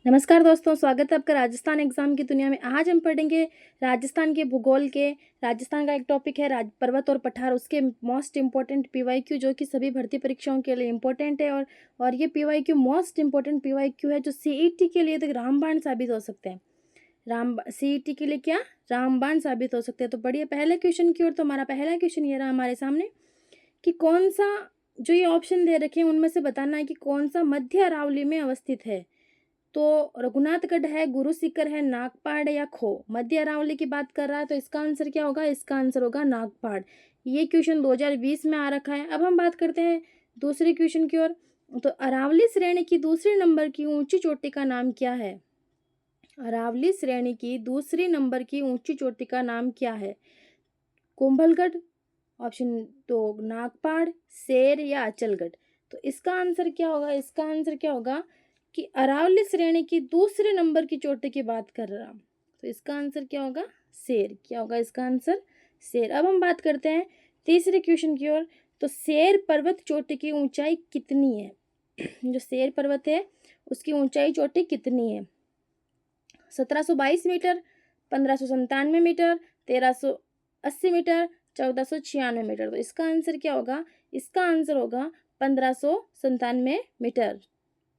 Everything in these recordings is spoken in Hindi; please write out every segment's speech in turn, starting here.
नमस्कार दोस्तों, स्वागत है आपका राजस्थान एग्जाम की दुनिया में। आज हम पढ़ेंगे राजस्थान के भूगोल के। राजस्थान का एक टॉपिक है पर्वत और पठार, उसके मोस्ट इम्पोर्टेंट पीवाईक्यू जो कि सभी भर्ती परीक्षाओं के लिए इम्पोर्टेंट है। और ये पीवाईक्यू मोस्ट इम्पोर्टेंट पीवाईक्यू है जो सीईटी के लिए तो रामबाण साबित हो सकते हैं। सीईटी के लिए क्या रामबाण साबित हो सकते हैं। तो बढ़िए पहले क्वेश्चन की ओर। तो हमारा पहला क्वेश्चन ये रहा हमारे सामने कि कौन सा, जो ये ऑप्शन दे रखे हैं उनमें से बताना है कि कौन सा मध्य अरावली में अवस्थित है। तो रघुनाथगढ़ है, गुरु सीकर है, नागपाड़ या खो। मध्य अरावली की बात कर रहा है तो इसका आंसर क्या होगा? इसका आंसर होगा नागपाड़। ये क्वेश्चन 2020 में आ रखा है। अब हम बात करते हैं दूसरे क्वेश्चन की ओर। तो अरावली श्रेणी की दूसरे नंबर की ऊंची चोटी का नाम क्या है? अरावली श्रेणी की दूसरी नंबर की ऊंची चोटी का नाम क्या है? कुंभलगढ़, ऑप्शन दो नागपाड़, शेर या अचलगढ़। तो इसका आंसर क्या होगा? इसका आंसर क्या होगा कि अरावली श्रेणी की दूसरे नंबर की चोटी की बात कर रहा हूँ। तो इसका आंसर क्या होगा? शेर। क्या होगा इसका आंसर? शेर। अब हम बात करते हैं तीसरे क्वेश्चन की ओर। तो शेर पर्वत चोटी की ऊंचाई कितनी है? जो शेर पर्वत है उसकी ऊंचाई चोटी कितनी है? 1722 मीटर, 1597 मीटर, 1380 मीटर, 1496 मीटर। तो इसका आंसर क्या होगा? इसका आंसर होगा 1597 मीटर।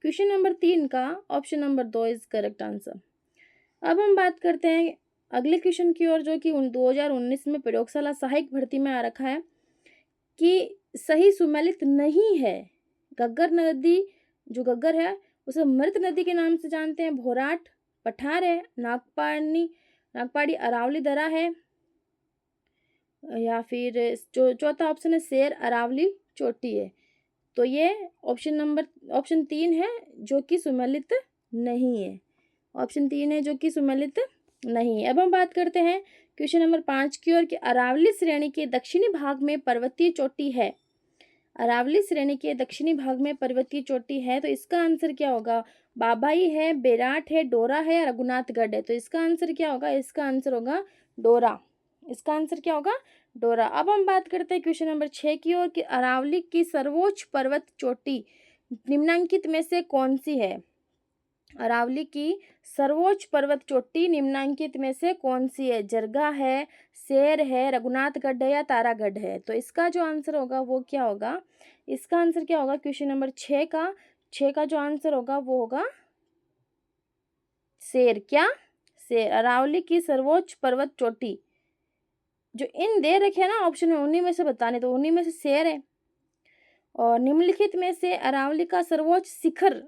क्वेश्चन नंबर 3 का option number 2 is correct answer. अब हम बात करते हैं अगले क्वेश्चन की ओर जो कि 2019 में प्रयोगशाला सहायक भर्ती में आ रखा है कि सही सुमेलित नहीं है। घग्गर नदी, जो घग्गर है उसे मृत नदी के नाम से जानते हैं। भोराट पठार है, नागपाड़ी अरावली दरा है, या फिर जो चौथा ऑप्शन है शेर अरावली चोटी है। तो ये ऑप्शन 3 है जो कि सुमेलित नहीं है। ऑप्शन 3 है जो कि सुमेलित नहीं है। अब हम बात करते हैं क्वेश्चन नंबर 5 की ओर कि अरावली श्रेणी के दक्षिणी भाग में पर्वतीय चोटी है। अरावली श्रेणी के दक्षिणी भाग में पर्वतीय चोटी है। तो इसका आंसर क्या होगा? बाबाई है, बेराट है, डोरा है या रघुनाथगढ़ है। तो इसका आंसर क्या होगा? इसका आंसर होगा डोरा। इसका आंसर क्या होगा? डोरा। अब हम बात करते हैं क्वेश्चन नंबर 6 की ओर कि अरावली की सर्वोच्च पर्वत चोटी निम्नांकित में से कौन सी है? अरावली की सर्वोच्च पर्वत चोटी निम्नांकित में से कौन सी है? जरगा है, शेर है, रघुनाथगढ़ है या तारागढ़ है। तो इसका जो आंसर होगा वो क्या होगा? इसका आंसर क्या होगा? क्वेश्चन नंबर 6 का जो आंसर होगा वो होगा शेर। क्या? शेर। अरावली की सर्वोच्च पर्वत चोटी जो इन दे रखे हैं ना ऑप्शन में, उन्हीं में से बताने, तो उन्हीं में से शेर है। और निम्नलिखित में से अरावली का सर्वोच्च शिखर,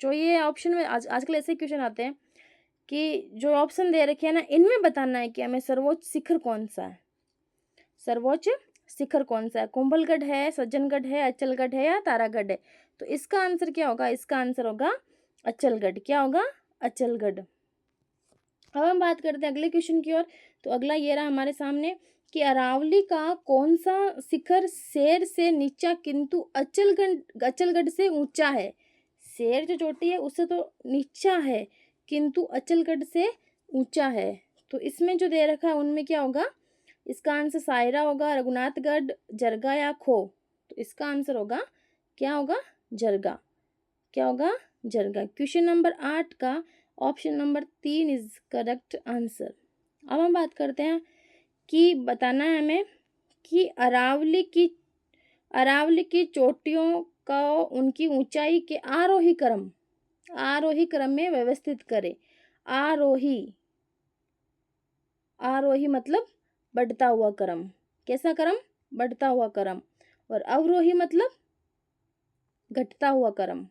जो ये ऑप्शन में आजकल ऐसे क्वेश्चन आते हैं कि जो ऑप्शन दे रखे हैं ना इनमें बताना है कि हमें सर्वोच्च शिखर कौन सा है। सर्वोच्च शिखर कौन सा है? कुंभलगढ़ है, सज्जनगढ़ है, अचलगढ़ है या तारागढ़ है। तो इसका आंसर क्या होगा? इसका आंसर होगा अचलगढ़। क्या होगा? अचलगढ़। अब हम बात करते हैं अगले क्वेश्चन की ओर। तो अगला ये रहा हमारे सामने कि अरावली का कौन सा शिखर शेर से नीचा किंतु अचलगढ़ से ऊंचा है? शेर जो चोटी है उससे तो नीचा है किंतु अचलगढ़ से ऊंचा है। तो इसमें जो दे रखा है उनमें क्या होगा? इसका आंसर सायरा होगा, रघुनाथगढ़, जरगा या खो। तो इसका आंसर होगा क्या होगा? जरगा। क्या होगा? जरगा। क्वेश्चन नंबर 8 का option number 3 is correct answer. अब हम बात करते हैं कि बताना है हमें कि अरावली की चोटियों का उनकी ऊंचाई के आरोही क्रम में व्यवस्थित करें। आरोही मतलब बढ़ता हुआ क्रम। कैसा क्रम? बढ़ता हुआ क्रम। और अवरोही मतलब घटता हुआ क्रम।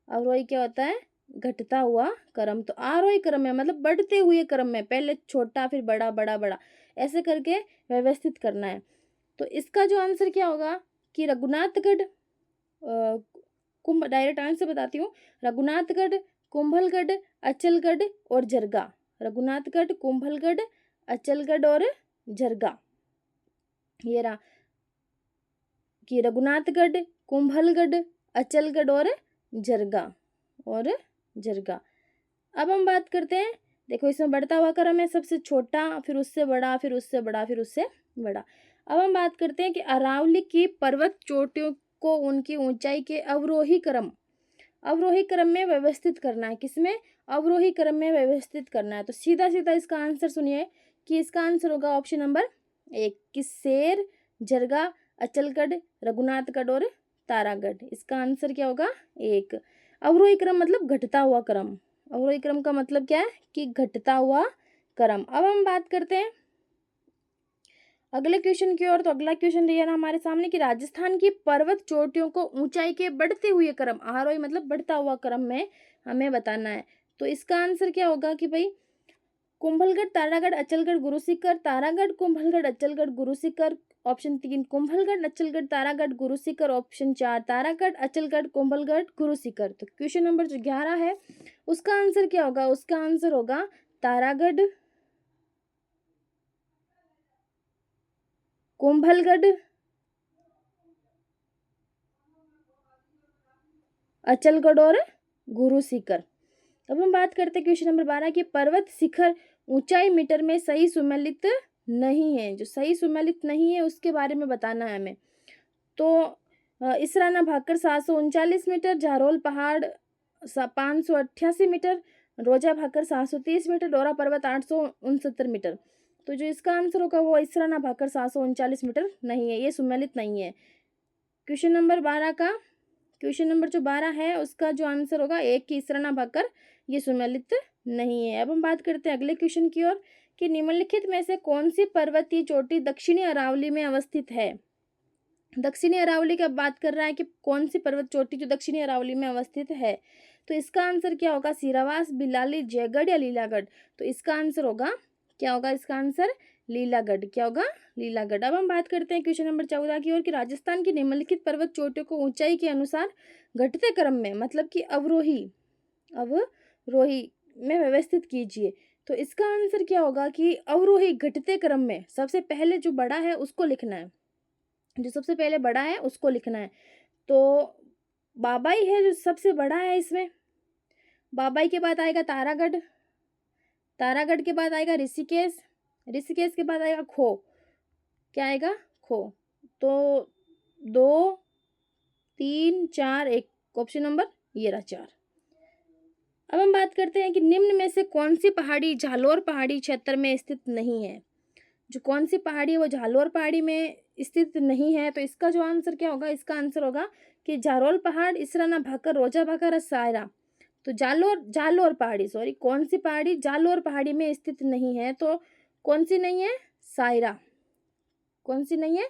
अवरोही क्या होता है? घटता हुआ क्रम। तो आरोही क्रम में मतलब बढ़ते हुए क्रम में, पहले छोटा फिर बड़ा, बड़ा बड़ा, ऐसे करके व्यवस्थित करना है। तो इसका जो आंसर क्या होगा कि रघुनाथगढ़, डायरेक्ट आंसर बताती हूँ। रघुनाथगढ़, कुंभलगढ़, अचलगढ़ और जरगा। रघुनाथगढ़, कुंभलगढ़, अचलगढ़ और जरगा। ये रहा कि रघुनाथगढ़, कुंभलगढ़, अचलगढ़ और जरगा। अब हम बात करते हैं, देखो इसमें बढ़ता हुआ क्रम है, सबसे छोटा फिर उससे बड़ा फिर उससे बड़ा फिर उससे बड़ा। अब हम बात करते हैं कि अरावली की पर्वत चोटियों को उनकी ऊंचाई के अवरोही क्रम में व्यवस्थित करना है। किसमें? अवरोही क्रम में व्यवस्थित करना है। तो सीधा सीधा इसका आंसर सुनिए कि इसका आंसर होगा ऑप्शन नंबर 1 कि शेर, जरगा, अचलगढ़, रघुनाथगढ़ और तारागढ़। इसका आंसर क्या होगा? 1। अवरोही क्रम मतलब घटता हुआ क्रम। अवरोही क्रम का मतलब क्या है? कि घटता हुआ क्रम। अब हम बात करते हैं अगले क्वेश्चन की ओर। तो अगला क्वेश्चन दिया ना हमारे सामने कि राजस्थान की पर्वत चोटियों को ऊंचाई के बढ़ते हुए क्रम, आरोही मतलब बढ़ता हुआ क्रम में हमें बताना है। तो इसका आंसर क्या होगा कि भाई कुंभलगढ़, तारागढ़, अचलगढ़, गुरुशिखर, तारागढ़, कुंभलगढ़, अचलगढ़, गुरुशिखर। ऑप्शन 3 कुंभलगढ़, अचलगढ़, तारागढ़, गुरुशिखर। ऑप्शन 4 तारागढ़, अचलगढ़, कुंभलगढ़, गुरुशिखर। तो क्वेश्चन नंबर जो 11 है उसका आंसर क्या होगा? उसका आंसर होगा तारागढ़, कुंभलगढ़, अचलगढ़ और गुरुशिखर। अब हम बात करते हैं क्वेश्चन नंबर 12 की पर्वत शिखर ऊंचाई मीटर में सही सुमेलित नहीं है। जो सही सुमेलित नहीं है उसके बारे में बताना है हमें। तो इसराना भाकर 739 मीटर, झारोल पहाड़ 588 मीटर, रोजा भाकर 730 मीटर, डोरा पर्वत 869 मीटर। तो जो इसका आंसर होगा वो इसराना भाकर 739 मीटर नहीं है, ये सुमेलित नहीं है। क्वेश्चन नंबर 12 का क्वेश्चन नंबर जो 12 है उसका जो आंसर होगा 1 की इसराना भाकर, ये सुमेलित नहीं है। अब हम बात करते हैं अगले क्वेश्चन की ओर कि निम्नलिखित में से कौन सी पर्वतीय चोटी दक्षिणी अरावली में अवस्थित है? दक्षिणी अरावली की अब बात कर रहा है कि कौन सी पर्वत चोटी जो दक्षिणी अरावली में अवस्थित है। तो इसका आंसर क्या होगा? सिरावास, बिलाली, जयगढ़ या लीलागढ़। तो इसका आंसर होगा क्या होगा? इसका आंसर लीलागढ़। क्या होगा? लीलागढ़। अब हम बात करते हैं क्वेश्चन नंबर 14 की ओर कि राजस्थान की निम्नलिखित पर्वत चोटियों को ऊंचाई के अनुसार घटते क्रम में मतलब कि अवरोही में व्यवस्थित कीजिए। तो इसका आंसर क्या होगा कि अवरोही घटते क्रम में सबसे पहले जो बड़ा है उसको लिखना है। जो सबसे पहले बड़ा है उसको लिखना है। तो बाबाई है जो सबसे बड़ा है इसमें। बाबाई के बाद आएगा तारागढ़, तारागढ़ के बाद आएगा ऋषिकेश, ऋषिकेश के बाद आएगा खो। क्या आएगा? खो। तो 2, 3, 4, 1 ऑप्शन नंबर ये रहा 4। अब हम बात करते हैं कि निम्न में से कौन सी पहाड़ी जालोर पहाड़ी क्षेत्र में स्थित नहीं है। जो कौन सी पहाड़ी है वो जालोर पहाड़ी में स्थित नहीं है। तो इसका जो आंसर क्या होगा? इसका आंसर होगा कि जारोल पहाड़, इसराना भाकर, रोजा भाकर और सायरा। तो जालोर पहाड़ी कौन सी पहाड़ी जालोर पहाड़ी में स्थित नहीं है? तो कौन सी नहीं है? सायरा। कौन सी नहीं है?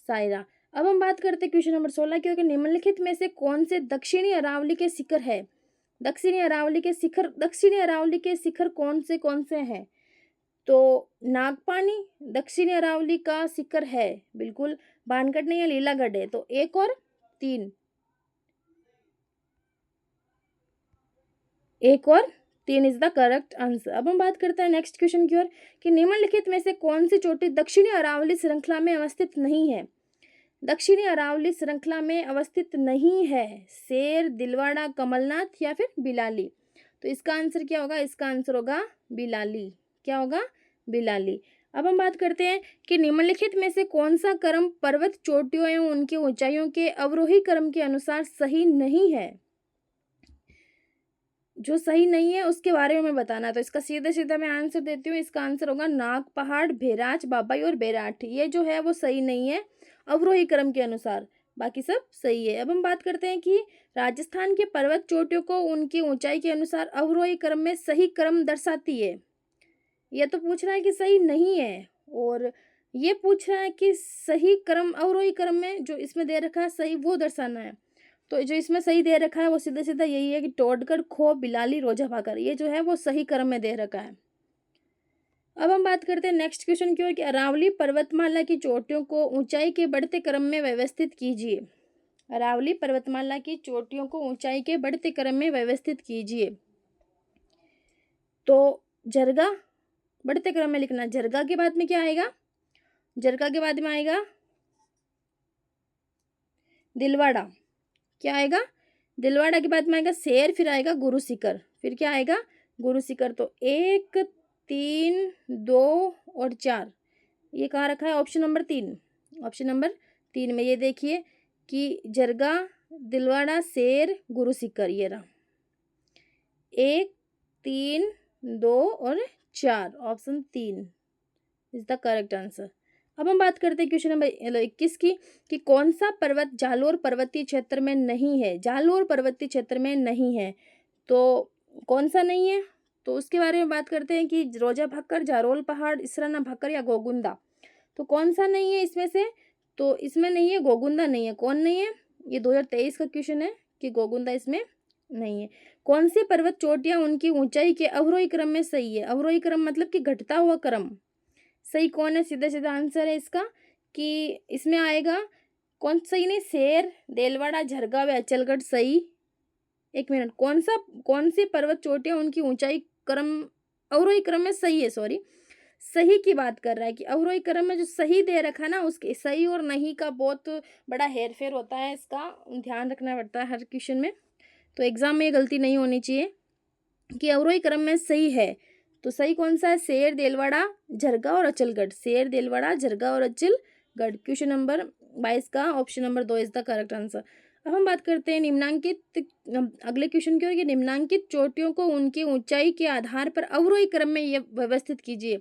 सायरा। अब हम बात करते हैं क्वेश्चन नंबर 16 की, निम्नलिखित में से कौन से दक्षिणी अरावली के शिखर है? दक्षिणी अरावली के शिखर कौन से हैं? तो नागपानी दक्षिणी अरावली का शिखर है, बिल्कुल। बानगढ़ नहीं है, लीलागढ़ है। तो 1 और 3, 1 और 3 इज द करेक्ट आंसर। अब हम बात करते हैं नेक्स्ट क्वेश्चन की ओर कि निम्नलिखित में से कौन सी चोटी दक्षिणी अरावली श्रृंखला में अवस्थित नहीं है? दक्षिणी अरावली श्रृंखला में अवस्थित नहीं है। शेर, दिलवाड़ा, कमलनाथ या फिर बिलाली। तो इसका आंसर क्या होगा? इसका आंसर होगा बिलाली। क्या होगा? बिलाली। अब हम बात करते हैं कि निम्नलिखित में से कौन सा क्रम पर्वत चोटियों एवं उनकी ऊंचाइयों के अवरोही क्रम के अनुसार सही नहीं है? जो सही नहीं है उसके बारे में बताना है। तो इसका सीधा सीधा मैं आंसर देती हूँ। इसका आंसर होगा नाग पहाड़, भेराच, बाबाई और बैराठ। ये जो है वो सही नहीं है अवरोही क्रम के अनुसार, बाकी सब सही है। अब हम बात करते हैं कि राजस्थान के पर्वत चोटियों को उनकी ऊंचाई के अनुसार अवरोही क्रम में सही क्रम दर्शाती है। ये तो पूछ रहा है कि सही नहीं है, और ये पूछ रहा है कि सही क्रम अवरोही क्रम में जो इसमें दे रखा है सही वो दर्शाना है। तो जो इसमें सही दे रखा है वो सीधा सीधा यही है कि टोडगढ़, खो, बिलाली, रोजा भाकर, ये जो है वो सही क्रम में दे रखा है। अब हम बात करते हैं नेक्स्ट क्वेश्चन की ओर कि अरावली पर्वतमाला की चोटियों को ऊंचाई के बढ़ते क्रम में व्यवस्थित कीजिए। अरावली पर्वतमाला की चोटियों को ऊंचाई के बढ़ते क्रम में व्यवस्थित कीजिए। तो जरगा बढ़ते क्रम में लिखना। जरगा के बाद में क्या आएगा? जरगा के बाद में आएगा दिलवाड़ा। क्या आएगा? दिलवाड़ा के बाद में आएगा शेर, फिर आएगा गुरुशिखर, फिर क्या आएगा? गुरुशिखर। तो 1, 3, 2 और 4 ये कहाँ रखा है? Option number 3। ऑप्शन नंबर 3 में ये देखिए कि जरगा, दिलवाड़ा, शेर, गुरु सीकर, ये रहा 1, 3, 2 और 4, option 3 is the correct answer. अब हम बात करते हैं क्वेश्चन नंबर 21 की कि कौन सा पर्वत जालोर पर्वतीय क्षेत्र में नहीं है। जालोर पर्वतीय क्षेत्र में नहीं है, तो कौन सा नहीं है, तो उसके बारे में बात करते हैं कि रोजा भाकर, जारोल पहाड़, इसराना भाकर या गोगुंदा। तो कौन सा नहीं है इसमें से, तो इसमें नहीं है, गोगुंदा नहीं है। कौन नहीं है, ये 2023 का क्वेश्चन है कि गोगुंदा इसमें नहीं है। कौन सी पर्वत चोटियां उनकी ऊंचाई के अवरोही क्रम में सही है। अवरोही क्रम मतलब कि घटता हुआ क्रम। सही कौन है, सीधा सीधा आंसर है इसका कि इसमें आएगा कौन सही नहीं, शेर, देलवाड़ा, झरगा व अचलगढ़ सही। एक मिनट, कौन सी पर्वत चोटियां उनकी ऊंचाई क्रम अवरोही क्रम में सही है, सॉरी सही की बात कर रहा है कि अवरोही क्रम में जो सही दे रखा है ना, उसके सही और नहीं का बहुत बड़ा हेरफेर होता है, इसका ध्यान रखना पड़ता है हर क्वेश्चन में। तो एग्जाम में ये गलती नहीं होनी चाहिए कि अवरोही क्रम में सही है। तो सही कौन सा है, शेर, देलवाड़ा, झरगा और अचलगढ़। शेर, देलवाड़ा, झरगा और अचलगढ़। क्वेश्चन नंबर 22 का option number 2 is the correct answer. अब हम बात करते हैं निम्नांकित अगले क्वेश्चन की ओर कि निम्नांकित चोटियों को उनकी ऊंचाई के आधार पर अवरोही क्रम में ये व्यवस्थित कीजिए।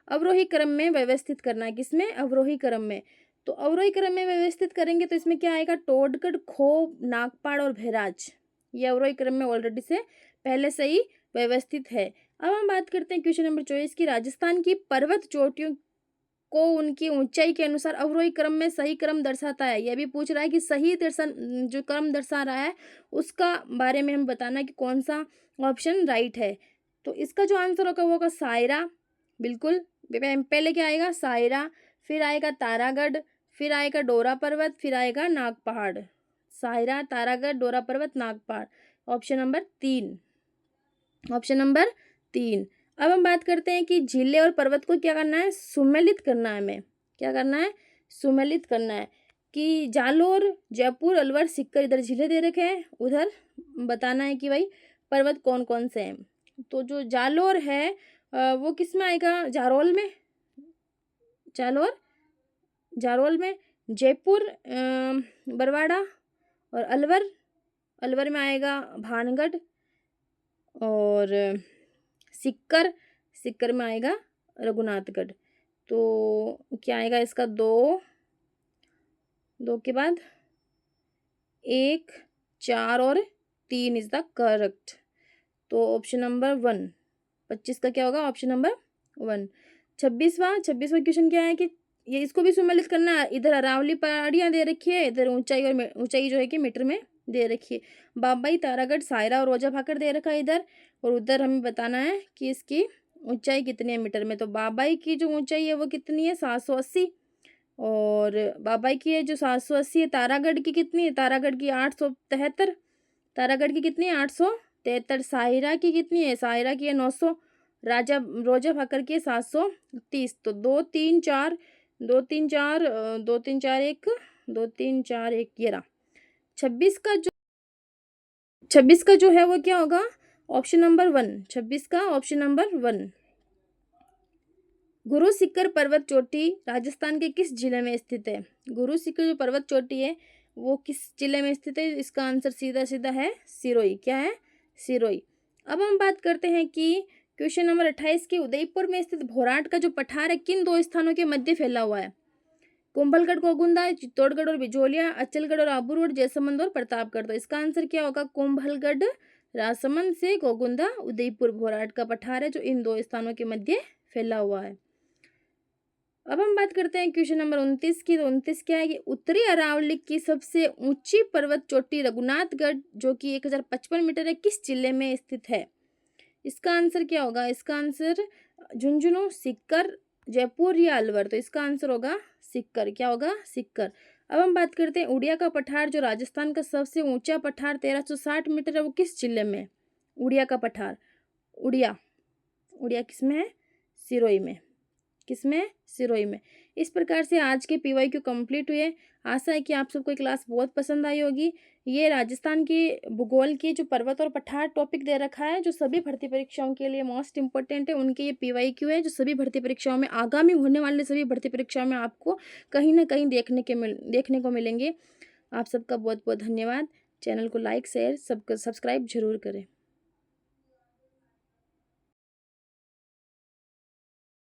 अवरोही क्रम में व्यवस्थित करना है, किसमें, अवरोही क्रम में। तो अवरोही क्रम में व्यवस्थित करेंगे तो इसमें क्या आएगा, टोडगढ़, खो, नागपाड़ और भैराज। ये अवरोही क्रम में ऑलरेडी से पहले से ही व्यवस्थित है। अब हम बात करते हैं क्वेश्चन नंबर 24 की राजस्थान की पर्वत चोटियों को उनकी ऊंचाई के अनुसार अवरोही क्रम में सही क्रम दर्शाता है। यह भी पूछ रहा है कि सही दर्शन जो क्रम दर्शा रहा है उसका बारे में हम बताना है कि कौन सा ऑप्शन राइट है। तो इसका जो आंसर होगा वो होगा सायरा, बिल्कुल। पहले क्या आएगा, सायरा, फिर आएगा तारागढ़, फिर आएगा डोरा पर्वत, फिर आएगा नाग पहाड़। सायरा, तारागढ़, डोरा पर्वत, नाग पहाड़, ऑप्शन नंबर 3, ऑप्शन नंबर 3। अब हम बात करते हैं कि झीलें और पर्वत को क्या करना है, सुमेलित करना है। हमें क्या करना है, सुमेलित करना है कि जालोर, जयपुर, अलवर, सीकर, इधर झीलें दे रखे हैं, उधर बताना है कि भाई पर्वत कौन कौन से हैं। तो जो जालोर है वो किस में आएगा, जारोल में, जारोल में, जयपुर, बरवाड़ा और अलवर में आएगा भानगढ़, और सिक्कर में आएगा रघुनाथगढ़। तो क्या आएगा इसका, दो के बाद 1, 4 और 3 इज द करेक्ट। तो ऑप्शन नंबर 1, 25 का क्या होगा, ऑप्शन नंबर 1। 26वां क्वेश्चन क्या है कि ये इसको भी सम्मिलित करना है। इधर अरावली पहाड़ियाँ दे रखी है, इधर ऊंचाई जो है कि मीटर में दे रखी है। बाबाई, तारागढ़, सायरा और रोजा भाकर दे रखा है इधर, और उधर हमें बताना है कि इसकी ऊंचाई कितनी है मीटर में। तो बाबाई की जो ऊंचाई है वो कितनी है, 780, और बाबाई की है जो 780 है। तारागढ़ की कितनी है, तारागढ़ की 873, तारागढ़ की कितनी है, 873। सायरा की कितनी है, सायरा की है 900, रोजा भाकर की है 730। तो 2 3 4 2 3 4 2 3 4 1 2 3 4 1 ये रहा। 26 का जो है वो क्या होगा, ऑप्शन नंबर 1। 26 का ऑप्शन नंबर 1। गुरु सीकर पर्वत चोटी राजस्थान के किस जिले में स्थित है। गुरु सीकर जो पर्वत चोटी है वो किस जिले में स्थित है, इसका आंसर सीधा सीधा है सिरोही। क्या है, सिरोही। अब हम बात करते हैं कि क्वेश्चन नंबर 28 की उदयपुर में स्थित भोराट का जो पठार है किन 2 स्थानों के मध्य फैला हुआ है। कुंभलगढ़, गोगुंदा, चित्तौड़गढ़ और बिजोलिया, अचलगढ़ और आबूरोड, जैसलमेर और प्रतापगढ़। तो इसका आंसर क्या होगा, कुंभलगढ़, राजसमंद से गोगुंदा, उदयपुर। भोराट का पठार है जो इन 2 स्थानों के मध्य फैला हुआ है। अब हम बात करते हैं क्वेश्चन नंबर 29 की। तो 29 क्या है कि उत्तरी अरावली की सबसे ऊंची पर्वत चोटी रघुनाथगढ़ जो कि 1055 मीटर है किस जिले में स्थित है। इसका आंसर क्या होगा, इसका आंसर झुंझुनू, सीकर, जयपुर या अलवर। तो इसका आंसर होगा सीकर। क्या होगा, सीकर। अब हम बात करते हैं उड़िया का पठार जो राजस्थान का सबसे ऊंचा पठार 1360 मीटर है वो किस जिले में। उड़िया का पठार, उड़िया किसमें है, सिरोही में। किसमें, सिरोही में। इस प्रकार से आज के PYQ कंप्लीट हुए। आशा है कि आप सबको ये क्लास बहुत पसंद आई होगी। ये राजस्थान के भूगोल के जो पर्वत और पठार टॉपिक दे रखा है जो सभी भर्ती परीक्षाओं के लिए मोस्ट इंपॉर्टेंट है, उनके ये PYQ है जो सभी भर्ती परीक्षाओं में, आगामी होने वाले सभी भर्ती परीक्षाओं में आपको कहीं ना कहीं देखने को मिलेंगे। आप सबका बहुत बहुत धन्यवाद। चैनल को लाइक शेयर सबको सब्सक्राइब जरूर करें।